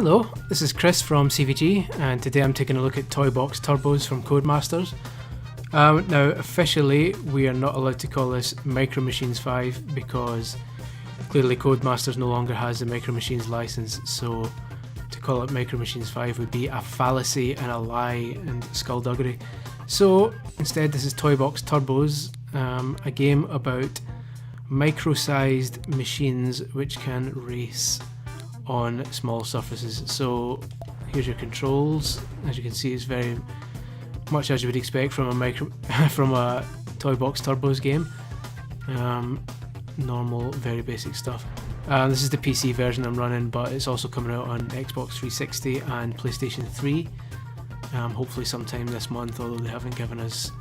Hello, this is Chris from CVG, and today I'm taking a look at Toybox Turbos from Codemasters. Now, officially, we are not allowed to call this Micro Machines 5 because clearly Codemasters no longer has the Micro Machines license, so to call it Micro Machines 5 would be a fallacy and a lie and skullduggery. So instead, this is Toybox Turbos, a game about micro-sized machines which can race on small surfaces. So here's your controls. As you can see, it's very much as you would expect from a Toybox Turbos game. Normal, very basic stuff. This is the PC version I'm running, but it's also coming out on Xbox 360 and PlayStation 3. Hopefully sometime this month, although they haven't given us,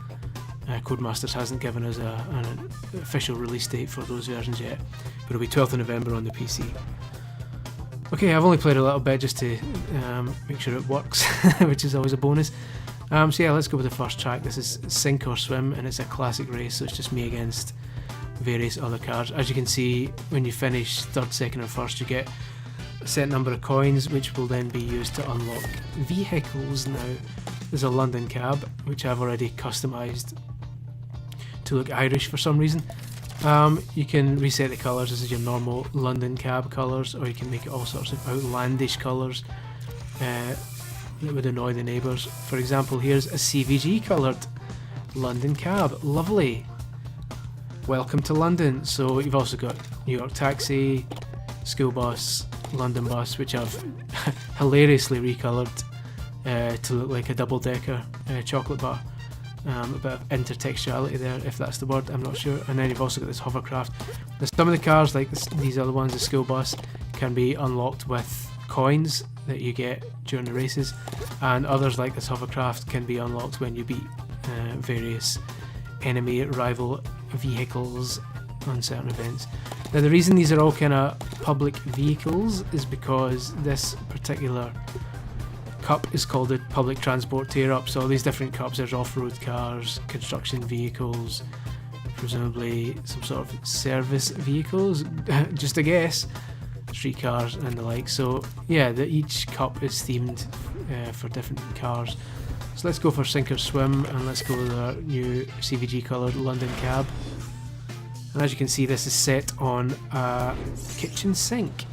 Codemasters hasn't given us an official release date for those versions yet, but it'll be 12th of November on the PC. Okay, I've only played a little bit just to make sure it works, which is always a bonus. So yeah, let's go with the first track. This is Sink or Swim, and it's a classic race, so it's just me against various other cars. As you can see, when you finish third, second or first, you get a set number of coins, which will then be used to unlock vehicles. Now, there's a London cab, which I've already customised to look Irish for some reason. You can reset the colours. This is your normal London cab colours, or you can make it all sorts of outlandish colours that would annoy the neighbours. For example, here's a CVG coloured London cab. Lovely. Welcome to London. So you've also got New York taxi, school bus, London bus, which I've hilariously recoloured to look like a double-decker chocolate bar. A bit of intertextuality there, if that's the word, I'm not sure. And then you've also got this hovercraft. Some of the cars, like these other ones, the school bus, can be unlocked with coins that you get during the races, and others like this hovercraft can be unlocked when you beat various enemy rival vehicles on certain events. Now, the reason these are all kind of public vehicles is because this particular cup is called a public transport tear-up, so all these different cups, there's off-road cars, construction vehicles, presumably some sort of service vehicles, just a guess, street cars and the like. So yeah, each cup is themed for different cars. So let's go for Sink or Swim, and let's go with our new CVG coloured London cab. And as you can see, this is set on a kitchen sink,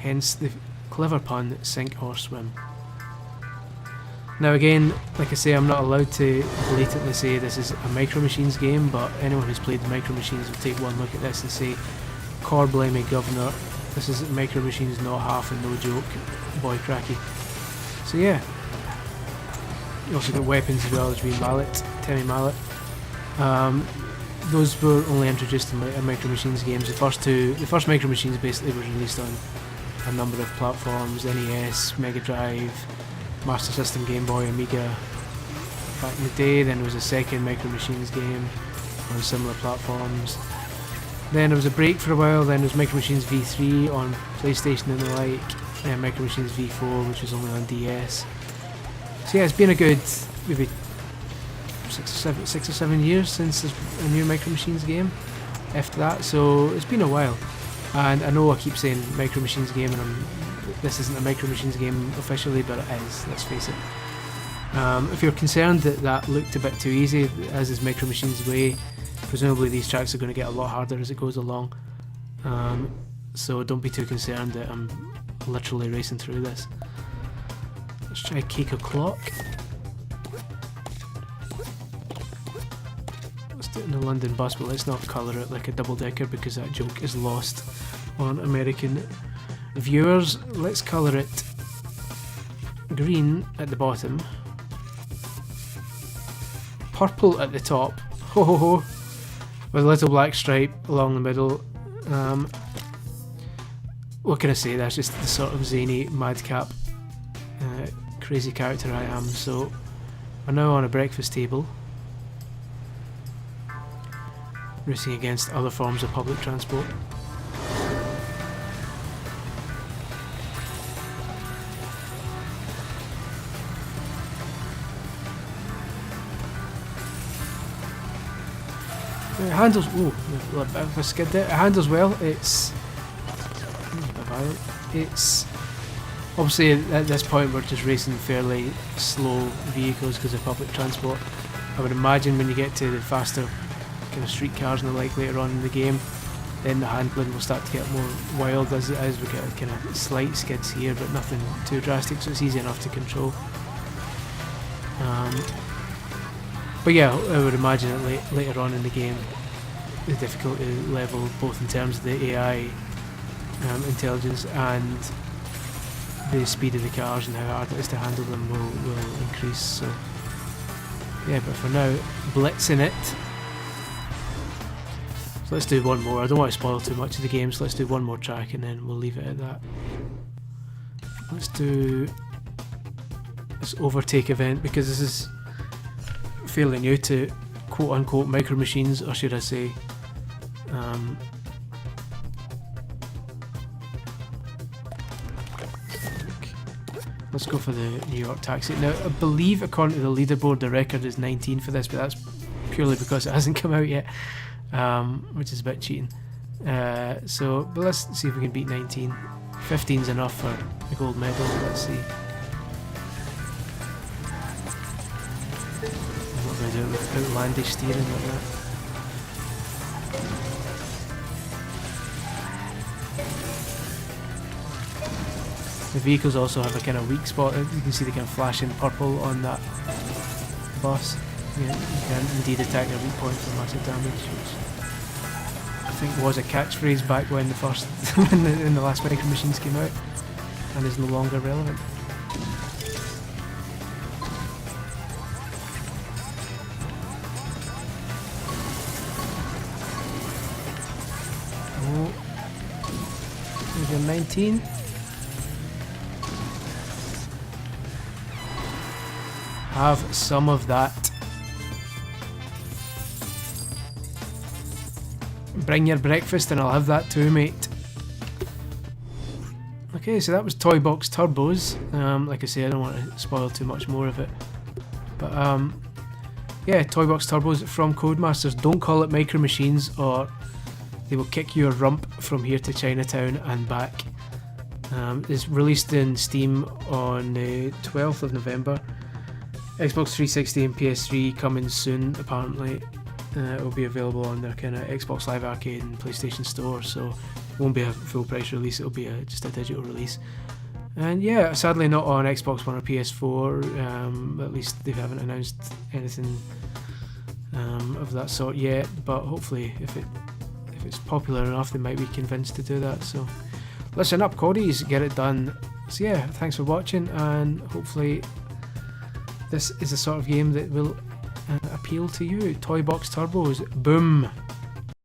hence the clever pun, Sink or Swim. Now again, like I say, I'm not allowed to blatantly say this is a Micro Machines game, but anyone who's played the Micro Machines will take one look at this and say, "Cor blimey governor, this is Micro Machines, not half and no joke, boy cracky." So yeah. You also got weapons as well. There's wee mallet, Timmy mallet. Those were only introduced in Micro Machines games. The first Micro Machines basically was released on a number of platforms: NES, Mega Drive, Master System, Game Boy, Amiga back in the day. Then there was a second Micro Machines game on similar platforms. Then there was a break for a while. Then there was Micro Machines V3 on PlayStation and the like, and Micro Machines V4, which was only on DS. So yeah, it's been a good maybe 6 or 7 years since there's a new Micro Machines game, after that, so it's been a while. And I know I keep saying Micro Machines game, and this isn't a Micro Machines game officially, but it is, let's face it. If you're concerned that looked a bit too easy, as is Micro Machines' way, presumably these tracks are going to get a lot harder as it goes along. So don't be too concerned that I'm literally racing through this. Let's try Cake O'Clock. Let's do it in the London bus, but let's not colour it like a double-decker because that joke is lost on American viewers. Let's colour it green at the bottom, purple at the top, ho ho ho, with a little black stripe along the middle. What can I say, that's just the sort of zany madcap crazy character I am. So we're now on a breakfast table, racing against other forms of public transport. It handles, ooh, a bit of a skid there. It handles well. It's Obviously at this point we're just racing fairly slow vehicles because of public transport. I would imagine when you get to the faster kind of street cars and the like later on in the game, then the handling will start to get more wild as we get kind of slight skids here, but nothing too drastic, so it's easy enough to control. But yeah, I would imagine that later on in the game, the difficulty level, both in terms of the AI intelligence and the speed of the cars and how hard it is to handle them, will increase. So yeah, but for now, blitzing it. So let's do one more. I don't want to spoil too much of the game, so let's do one more track and then we'll leave it at that. Let's do this overtake event, because this is fairly new to quote unquote micro machines, or should I say let's go for the New York taxi. Now I believe according to the leaderboard the record is 19 for this, but that's purely because it hasn't come out yet, which is a bit cheating. But let's see if we can beat 19. 15's enough for a gold medal. Let's see. I'm not going to do it with outlandish steering like that. The vehicles also have a kind of weak spot. You can see the kind of flashing purple on that bus. Yeah, you can indeed attack their weak point for massive damage, which I think was a catchphrase back when the first when the last micro machines came out, and is no longer relevant. Oh, there's a 19. Have some of that. Bring your breakfast and I'll have that too, mate. Okay, so that was Toybox Turbos. Like I say, I don't want to spoil too much more of it. But yeah, Toybox Turbos from Codemasters. Don't call it micro machines or they will kick your rump from here to Chinatown and back. It's released in Steam on the 12th of November. Xbox 360 and PS3 coming soon, apparently. It will be available on their kind of Xbox Live Arcade and PlayStation Store, so it won't be a full price release, it'll be just a digital release. And yeah, sadly not on Xbox One or PS4, at least they haven't announced anything of that sort yet, but hopefully if it's popular enough they might be convinced to do that. So listen up, Coddies, get it done. So yeah, thanks for watching, and hopefully this is the sort of game that will appeal to you. Toybox Turbos, boom!